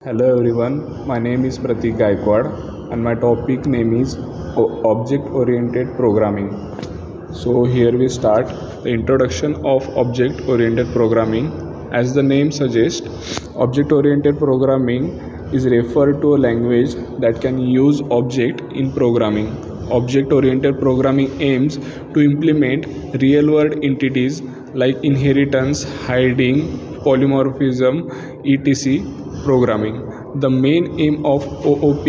Hello everyone, my name is Pratik Gaikwad and my topic name is Object Oriented Programming. So here we start the introduction of Object Oriented Programming. As the name suggests, Object Oriented Programming is referred to a language that can use object in programming. Object Oriented Programming aims to implement real world entities like inheritance, hiding, polymorphism, etc. programming. The main aim of OOP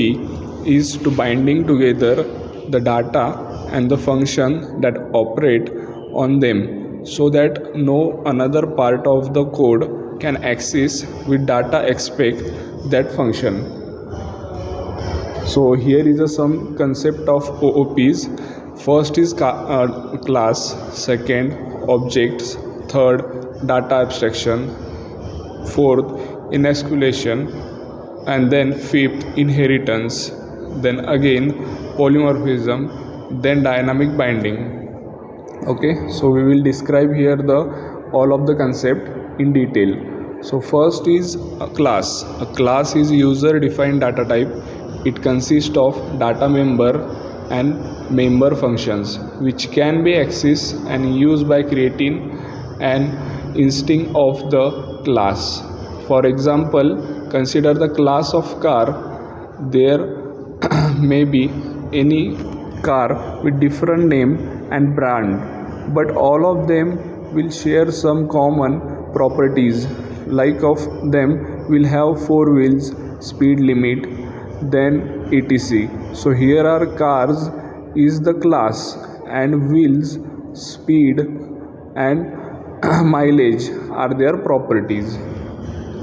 is to binding together the data and the function that operate on them so that no another part of the code can access with data expect that function. So here is some concept of OOPs. First is class, second objects, third data abstraction, fourth encapsulation, and then fifth inheritance, then again polymorphism, then dynamic binding. Okay, so we will describe here the all of the concept in detail. So first is a class. A class is user defined data type. It consists of data member and member functions which can be accessed and used by creating an instance of the class. For example, consider the class of car. There may be any car with different name and brand, but all of them will share some common properties. Like of them will have four wheels, speed limit, then etc. So here are cars is the class and wheels, speed and mileage are their properties.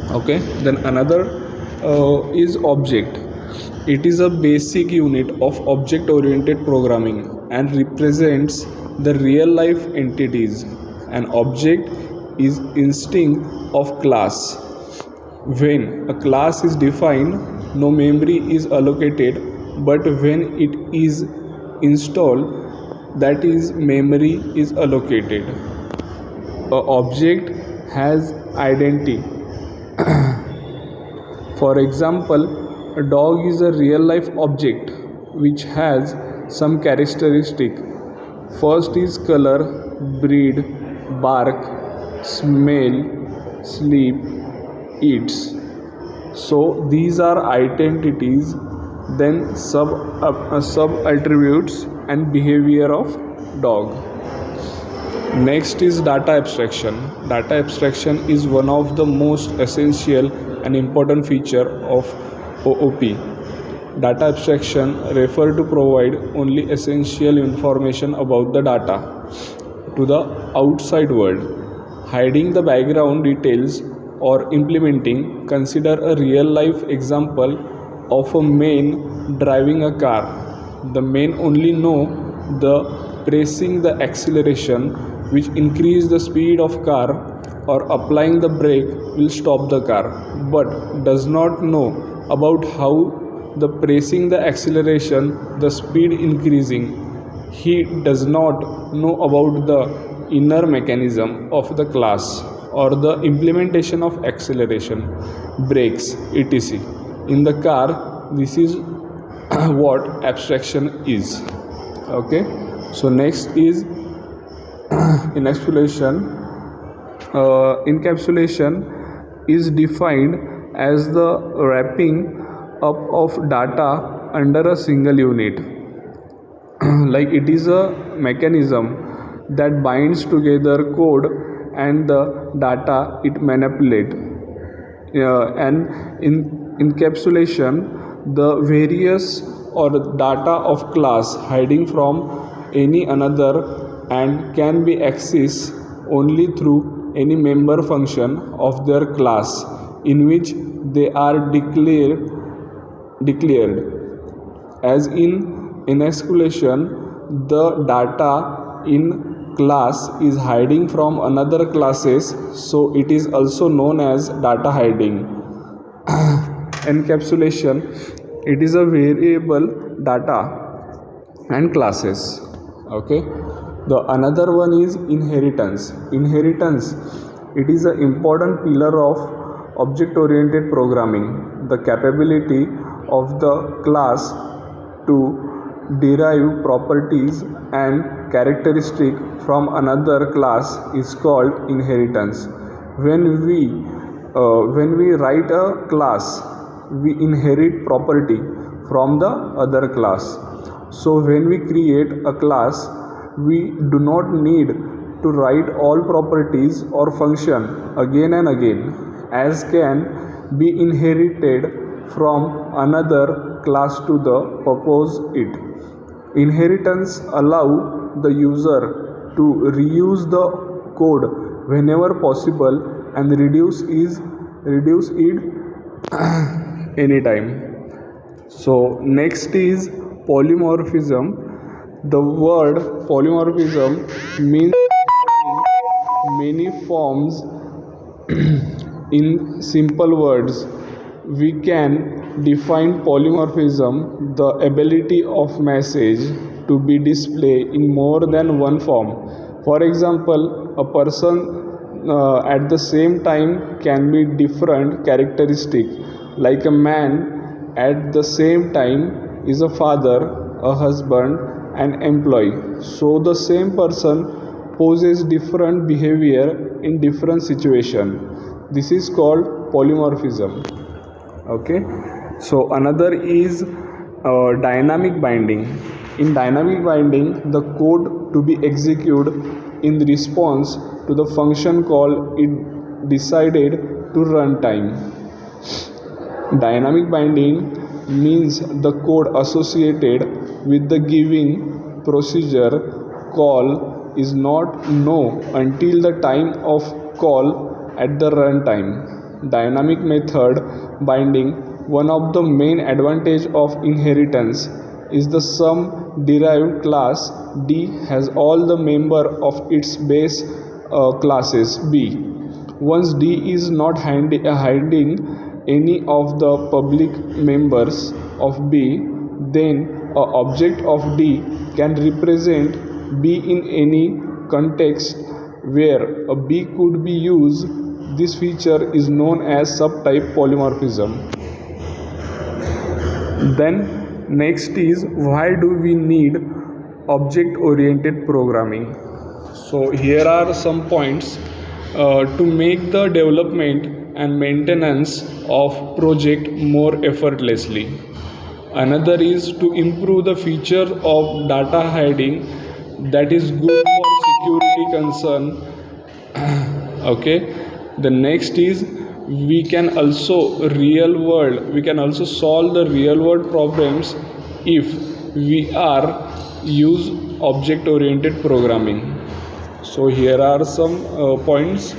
Okay, then another is object. It is a basic unit of object oriented programming and represents the real life entities. An object is instinct of class. When a class is defined, no memory is allocated, but when it is installed, that is memory is allocated. A object has identity. For example, a dog is a real life object which has some characteristic. First is color, breed, bark, smell, sleep, eats. So these are identities, then sub attributes and behavior of dog. Next is data abstraction. Data abstraction is one of the most essential and important feature of OOP. Data abstraction refer to provide only essential information about the data to the outside world. Hiding the background details or implementing, consider a real life example of a man driving a car. The man only know the pressing the acceleration which increase the speed of car or applying the brake will stop the car, but does not know about how the pressing the acceleration the speed increasing. He does not know about the inner mechanism of the class or the implementation of acceleration, brakes, etc. In the car, this is what abstraction is. Okay, so next is encapsulation. Encapsulation is defined as the wrapping up of data under a single unit. Like it is a mechanism that binds together code and the data it manipulate. And in encapsulation, the various or data of class hiding from any another and can be accessed only through any member function of their class in which they are declared. As in encapsulation, the data in class is hiding from another classes, so it is also known as data hiding. Encapsulation, it is a variable data and classes. Okay, the another one is inheritance. Inheritance, it is an important pillar of Object-oriented programming, the capability of the class to derive properties and characteristics from another class is called inheritance. When we write a class, we inherit property from the other class. So when we create a class, we do not need to write all properties or function again and again, as can be inherited from another class to the purpose it. Inheritance allow the user to reuse the code whenever possible and reduce it anytime. So next is polymorphism. The word polymorphism means many forms. In simple words, we can define polymorphism, the ability of message to be displayed in more than one form. For example, a person at the same time can be different characteristic, like a man at the same time is a father, a husband, and employee. So the same person poses different behavior in different situation. This is called polymorphism. Okay, so another is dynamic binding. In dynamic binding, the code to be executed in response to the function call it decided to run time. Dynamic binding means the code associated with the giving procedure call is not known until the time of call at the runtime. Dynamic method binding, one of the main advantage of inheritance is the sum derived class D has all the member of its base classes B. Once D is not hiding any of the public members of B, then an object of D can represent B in any context where a B could be used. This feature is known as subtype polymorphism. Then next is, why do we need object oriented programming? So here are some points to make the development and maintenance of project more effortlessly. Another is to improve the feature of data hiding, that is good for security concern. Okay, the next is we can also solve the real world problems if we are use object oriented programming. So here are some points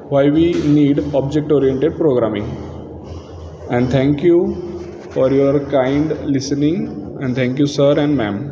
why we need object oriented programming. And thank you for your kind listening, and thank you sir and ma'am.